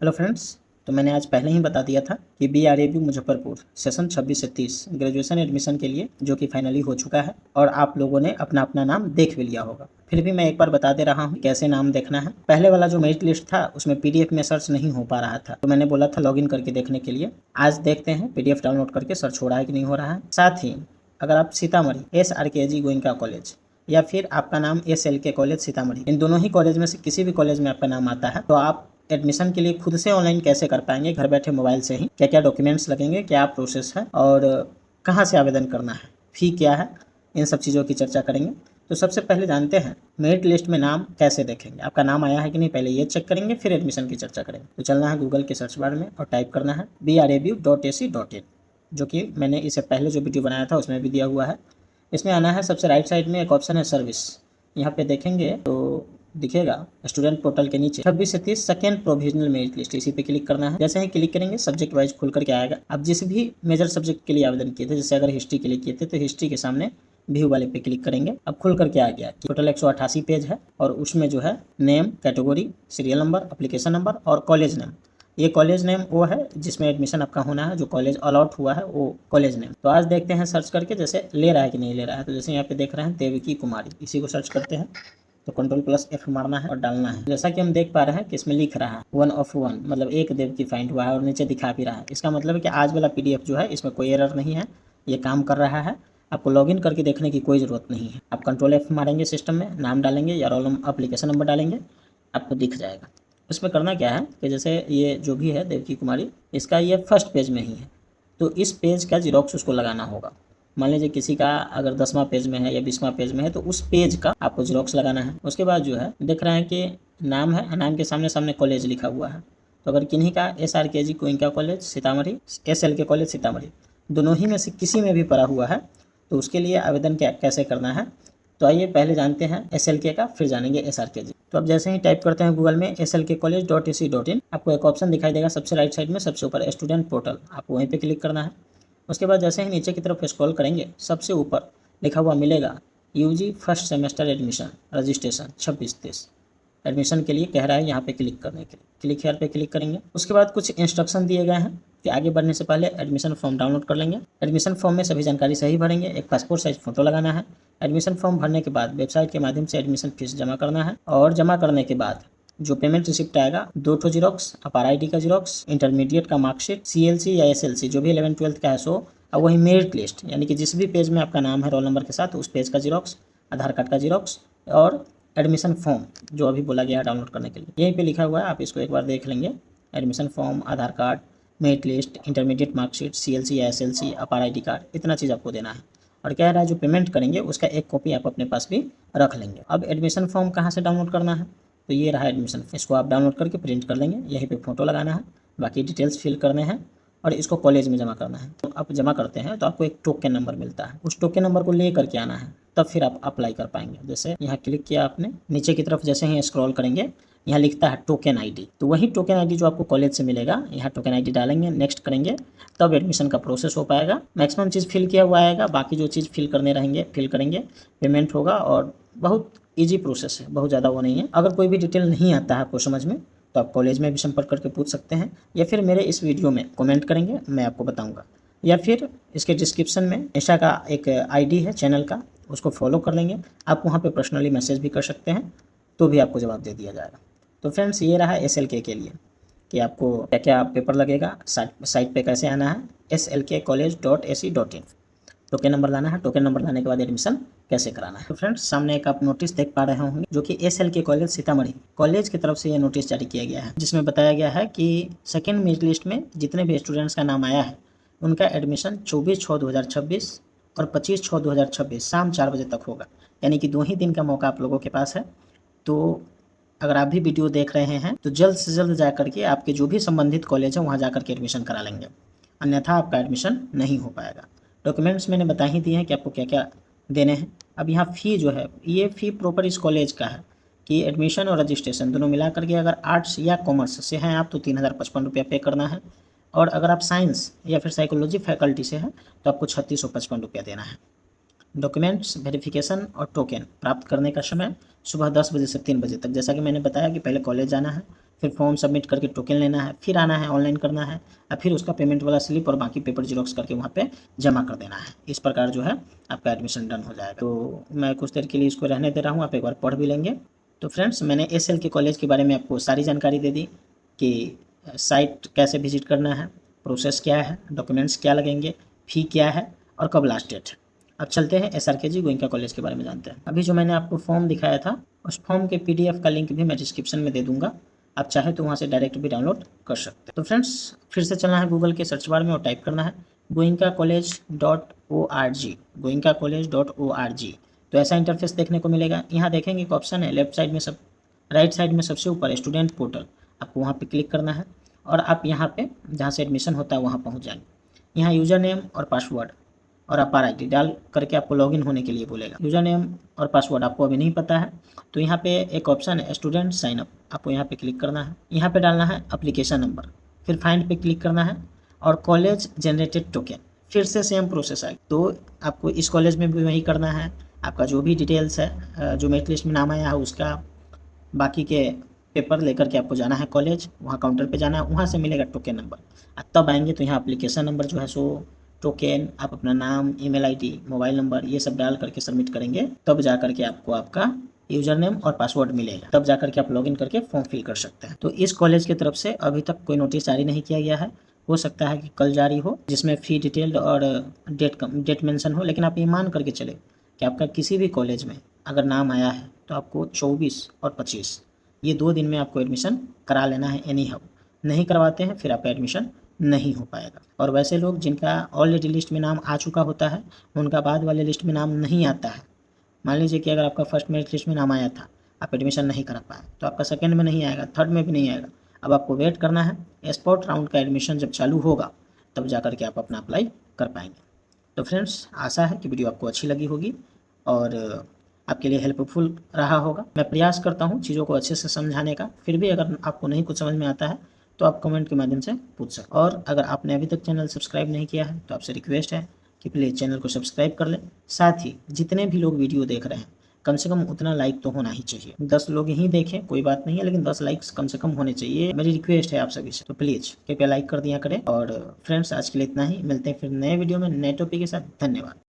Hello friends. तो मैंने आज पहले ही बता दिया था कि BRAB मुजफ्फरपुर सेशन 26 से 30 ग्रेजुएशन एडमिशन के लिए जो कि फाइनली हो चुका है और आप लोगों ने अपना अपना नाम देख भी लिया होगा। फिर भी मैं एक बार बता दे रहा हूँ कैसे नाम देखना है। पहले वाला जो मेरिट लिस्ट था उसमें PDF में सर्च नहीं हो पा रहा था, तो मैंने बोला था लॉगिन करके देखने के लिए। आज देखते हैं PDF डाउनलोड करके सर्च हो रहा है कि नहीं हो रहा है। साथ ही अगर आप सीतामढ़ी SRKG गोइंका कॉलेज या फिर आपका नाम SLK कॉलेज सीतामढ़ी, इन दोनों ही कॉलेज में से किसी भी कॉलेज में आपका नाम आता है, तो आप एडमिशन के लिए खुद से ऑनलाइन कैसे कर पाएंगे, घर बैठे मोबाइल से ही। क्या क्या डॉक्यूमेंट्स लगेंगे, क्या प्रोसेस है और कहाँ से आवेदन करना है, फ़ी क्या है, इन सब चीज़ों की चर्चा करेंगे। तो सबसे पहले जानते हैं मेरिट लिस्ट में नाम कैसे देखेंगे, आपका नाम आया है कि नहीं, पहले ये चेक करेंगे, फिर एडमिशन की चर्चा करेंगे। तो चलना है गूगल के सर्च बार में और टाइप करना है BRAB.ac.in, जो कि मैंने इससे पहले जो वीडियो बनाया था उसमें भी दिया हुआ है। इसमें आना है, सबसे राइट साइड में एक ऑप्शन है सर्विस। यहाँ पे देखेंगे तो दिखेगा स्टूडेंट पोर्टल के नीचे 26 से 30 सेकेंड प्रोविजनल मेरिट लिस्ट, इसी पे क्लिक करना है। जैसे ही क्लिक करेंगे सब्जेक्ट वाइज खुल करके आएगा। आप जिस भी मेजर सब्जेक्ट के लिए आवेदन किए थे, जैसे अगर हिस्ट्री के लिए किए थे तो हिस्ट्री के सामने व्यू वाले पे क्लिक करेंगे। अब खुल करके आ गया। टोटल 188 पेज है और उसमें जो है name, category, serial number, application number और कॉलेज नेम। ये कॉलेज नेम वो है जिसमें एडमिशन आपका होना है, जो कॉलेज अलॉट हुआ है वो कॉलेज नेम। तो आज देखते हैं सर्च करके जैसे ले रहा है कि नहीं ले रहा है। तो जैसे यहाँ पे देख रहे हैं देवकी कुमारी, इसी को सर्च करते हैं तो Ctrl+F मारना है और डालना है। जैसा कि हम देख पा रहे हैं कि इसमें लिख रहा है 1 of 1, मतलब एक देव की फाइंड हुआ है और नीचे दिखा भी रहा है। इसका मतलब है कि आज वाला PDF जो है इसमें कोई एरर नहीं है, ये काम कर रहा है। आपको लॉगिन करके देखने की कोई ज़रूरत नहीं है। आप Ctrl+F मारेंगे, सिस्टम में नाम डालेंगे या रोल नंबर, एप्लीकेशन नंबर डालेंगे, आपको दिख जाएगा। इसमें करना क्या है कि जैसे ये जो भी है देवकी कुमारी, इसका ये फर्स्ट पेज में ही है, तो इस पेज का जीरोक्स उसको लगाना होगा। मान लीजिए किसी का अगर 10वां पेज में है या 20वां पेज में है तो उस पेज का आपको जीरोक्स लगाना है। उसके बाद जो है देख रहे हैं कि नाम है, नाम के सामने सामने कॉलेज लिखा हुआ है। तो अगर किन्हीं का SRKG Goenka college Sitamarhi, SLK college Sitamarhi, दोनों ही में से किसी में भी पड़ा हुआ है, तो उसके लिए आवेदन कैसे करना है। तो आइए पहले जानते हैं SLK का, फिर जानेंगे SRKG। तो अब जैसे ही टाइप करते हैं गूगल में slkcollege.ac.in, आपको एक ऑप्शन दिखाई देगा सबसे राइट साइड में, सबसे ऊपर स्टूडेंट पोर्टल, आपको वहीं पे क्लिक करना है। उसके बाद जैसे ही नीचे की तरफ स्क्रॉल करेंगे सबसे ऊपर लिखा हुआ मिलेगा UG first semester admission registration 26-30। Admission के लिए कह रहा है यहाँ पे क्लिक करने के लिए, क्लिक हेयर पे क्लिक करेंगे। उसके बाद कुछ इंस्ट्रक्शन दिए गए हैं कि आगे बढ़ने से पहले एडमिशन फॉर्म डाउनलोड कर लेंगे। एडमिशन फॉर्म में सभी जानकारी सही भरेंगे, एक पासपोर्ट साइज फोटो लगाना है। एडमिशन फॉर्म भरने के बाद वेबसाइट के माध्यम से एडमिशन फीस जमा करना है और जमा करने के बाद जो पेमेंट रिसिप्ट आएगा 2 जीरोक्स, अपार ID का जीरोक्स, इंटरमीडिएट का मार्कशीट, CLC या SLC जो भी 11-12 का है सो, और वही मेरिट लिस्ट यानी कि जिस भी पेज में आपका नाम है रोल नंबर के साथ उस पेज का जीरोक्स, आधार कार्ड का जीरोक्स और एडमिशन फॉर्म जो अभी बोला गया है डाउनलोड करने के लिए, यहीं पे लिखा हुआ है, आप इसको एक बार देख लेंगे। Admission form, Aadhaar card, merit list, intermediate marksheet, CLC या SLC, अपार ID कार्ड, इतना चीज़ आपको देना है। और कह रहा है जो पेमेंट करेंगे उसका एक कॉपी आप अपने पास भी रख लेंगे। अब एडमिशन फॉर्म कहाँ से डाउनलोड करना है, तो ये रहा एडमिशन, इसको आप डाउनलोड करके प्रिंट कर लेंगे, यहीं पे फ़ोटो लगाना है, बाकी डिटेल्स फिल करने हैं और इसको कॉलेज में जमा करना है। तो आप जमा करते हैं तो आपको एक टोकन नंबर मिलता है, उस टोकन नंबर को ले करके आना है, तब फिर आप अप्लाई कर पाएंगे। जैसे यहाँ क्लिक किया आपने, नीचे की तरफ जैसे ही स्क्रॉल करेंगे यहाँ लिखता है टोकन ID, तो वही टोकन ID जो आपको कॉलेज से मिलेगा, यहाँ टोकन ID डालेंगे, नेक्स्ट करेंगे, तब एडमिशन का प्रोसेस हो पाएगा। मैक्सिमम चीज़ फिल किया हुआ आएगा, बाकी जो चीज़ फिल करने रहेंगे फिल करेंगे, पेमेंट होगा और बहुत ईजी प्रोसेस है, बहुत ज़्यादा वो नहीं है। अगर कोई भी डिटेल नहीं आता है आपको समझ में तो आप कॉलेज में भी संपर्क करके पूछ सकते हैं या फिर मेरे इस वीडियो में कमेंट करेंगे, मैं आपको बताऊंगा। या फिर इसके डिस्क्रिप्शन में इंस्टा का एक ID है चैनल का, उसको फॉलो कर लेंगे, आप वहाँ पे पर्सनली मैसेज भी कर सकते हैं, तो भी आपको जवाब दे दिया जाएगा। तो फ्रेंड्स ये रहा SLK के लिए कि आपको क्या क्या पेपर लगेगा, साइट पे कैसे आना है, slkcollege.ac.in, टोकन नंबर लाना है, टोकन नंबर लाने के बाद एडमिशन कैसे कराना है। तो फ्रेंड्स सामने एक आप नोटिस देख पा रहे होंगे जो कि SLK कॉलेज सीतामढ़ी कॉलेज की तरफ से ये नोटिस जारी किया गया है, जिसमें बताया गया है कि सेकेंड मेरिट लिस्ट में जितने भी स्टूडेंट्स का नाम आया है उनका एडमिशन 24/6/2026 और 25/6/2026 शाम 4 बजे तक होगा, यानी कि 2 ही दिन का मौका आप लोगों के पास है। तो अगर आप भी वीडियो देख रहे हैं तो जल्द से जल्द जा करके आपके जो भी संबंधित कॉलेज है वहाँ जा करके एडमिशन करा लेंगे, अन्यथा आपका एडमिशन नहीं हो पाएगा। डॉक्यूमेंट्स मैंने बता ही दिए हैं कि आपको क्या क्या देने हैं। अब यहाँ फ़ी जो है, ये फ़ी प्रॉपर इस कॉलेज का है कि एडमिशन और रजिस्ट्रेशन दोनों मिला करके अगर आर्ट्स या कॉमर्स से हैं आप तो 3055 रुपया पे करना है, और अगर आप साइंस या फिर साइकोलॉजी फैकल्टी से हैं तो आपको 3655 रुपया देना है। डॉक्यूमेंट्स वेरिफिकेशन और टोकन प्राप्त करने का समय सुबह 10 बजे से 3 बजे तक। जैसा कि मैंने बताया कि पहले कॉलेज जाना है, फिर फॉर्म सबमिट करके टोकन लेना है, फिर आना है, ऑनलाइन करना है और फिर उसका पेमेंट वाला स्लिप और बाकी पेपर जेरॉक्स करके वहाँ पे जमा कर देना है। इस प्रकार जो है आपका एडमिशन डन हो जाएगा। तो मैं कुछ देर के लिए इसको रहने दे रहा हूँ, आप एक बार पढ़ भी लेंगे। तो फ्रेंड्स, मैंने SL के कॉलेज के बारे में आपको सारी जानकारी दे दी कि साइट कैसे विजिट करना है, प्रोसेस क्या है, डॉक्यूमेंट्स क्या लगेंगे, फ़ी क्या है और कब लास्ट डेट है। अब चलते हैं SRKG गोइंका कॉलेज के बारे में जानते हैं। अभी जो मैंने आपको फॉर्म दिखाया था उस फॉर्म के PDF का लिंक भी मैं डिस्क्रिप्शन में दे दूंगा, आप चाहे तो वहाँ से डायरेक्ट भी डाउनलोड कर सकते हैं। तो फ्रेंड्स, फिर से चलना है गूगल के सर्च बार में और टाइप करना है goenkacollege.org, goenkacollege.org। तो ऐसा इंटरफेस देखने को मिलेगा। यहाँ देखेंगे एक ऑप्शन है लेफ्ट साइड में, राइट साइड में सबसे ऊपर स्टूडेंट पोर्टल, आपको वहाँ पे क्लिक करना है और आप यहाँ पे जहाँ से एडमिशन होता है वहाँ पहुँच जाएंगे। यहाँ यूज़र नेम और पासवर्ड और आप RID डाल करके आपको लॉगिन होने के लिए बोलेगा। यूज़र नेम और पासवर्ड आपको अभी नहीं पता है तो यहाँ पे एक ऑप्शन है स्टूडेंट साइन अप, आपको यहाँ पे क्लिक करना है। यहाँ पे डालना है एप्लीकेशन नंबर, फिर फाइंड पे क्लिक करना है और कॉलेज जनरेटेड टोकन, फिर से सेम प्रोसेस आएगी। तो आपको इस कॉलेज में भी वही करना है, आपका जो भी डिटेल्स है, जो मेरिट लिस्ट में नाम आया है उसका, बाकी के पेपर लेकर के आपको जाना है कॉलेज, वहाँ काउंटर पे जाना है, वहाँ से मिलेगा टोकन नंबर। तब आएंगे तो यहाँ एप्लीकेशन नंबर जो है सो टोकन, आप अपना नाम, ईमेल ID, मोबाइल नंबर ये सब डाल करके सबमिट करेंगे, तब जा करके आपको आपका यूज़र नेम और पासवर्ड मिलेगा, तब जा करके आप लॉगिन करके फॉर्म फिल कर सकते हैं। तो इस कॉलेज की तरफ से अभी तक कोई नोटिस जारी नहीं किया गया है, हो सकता है कि कल जारी हो, जिसमें फ़ी डिटेल्ड और डेट मेंशन हो। लेकिन आप ये मान करके चले कि आपका किसी भी कॉलेज में अगर नाम आया है तो आपको 24 और 25 ये 2 दिन में आपको एडमिशन करा लेना है एनी हाउ। नहीं करवाते हैं फिर आपका एडमिशन नहीं हो पाएगा। और वैसे लोग जिनका ऑलरेडी लिस्ट में नाम आ चुका होता है उनका बाद वाले लिस्ट में नाम नहीं आता है। मान लीजिए कि अगर आपका फर्स्ट मेरिट लिस्ट में नाम आया था, आप एडमिशन नहीं करा पाए, तो आपका सेकंड में नहीं आएगा, थर्ड में भी नहीं आएगा। अब आपको वेट करना है, स्पॉट राउंड का एडमिशन जब चालू होगा तब जा करके आप अपना अप्लाई कर पाएंगे। तो फ्रेंड्स, आशा है कि वीडियो आपको अच्छी लगी होगी और आपके लिए हेल्पफुल रहा होगा। मैं प्रयास करता हूँ चीज़ों को अच्छे से समझाने का, फिर भी अगर आपको नहीं कुछ समझ में आता है तो आप कमेंट के माध्यम से पूछ सकते हैं। और अगर आपने अभी तक चैनल सब्सक्राइब नहीं किया है तो आपसे रिक्वेस्ट है कि प्लीज़ चैनल को सब्सक्राइब कर लें। साथ ही जितने भी लोग वीडियो देख रहे हैं कम से कम उतना लाइक तो होना ही चाहिए। 10 लोग ही देखें कोई बात नहीं है, लेकिन 10 लाइक्स कम से कम होने चाहिए, मेरी रिक्वेस्ट है आप सभी से। तो प्लीज़ कृपया लाइक कर दिया करें। और फ्रेंड्स, आज के लिए इतना ही, मिलते हैं फिर नए वीडियो में नए टॉपिक के साथ। धन्यवाद।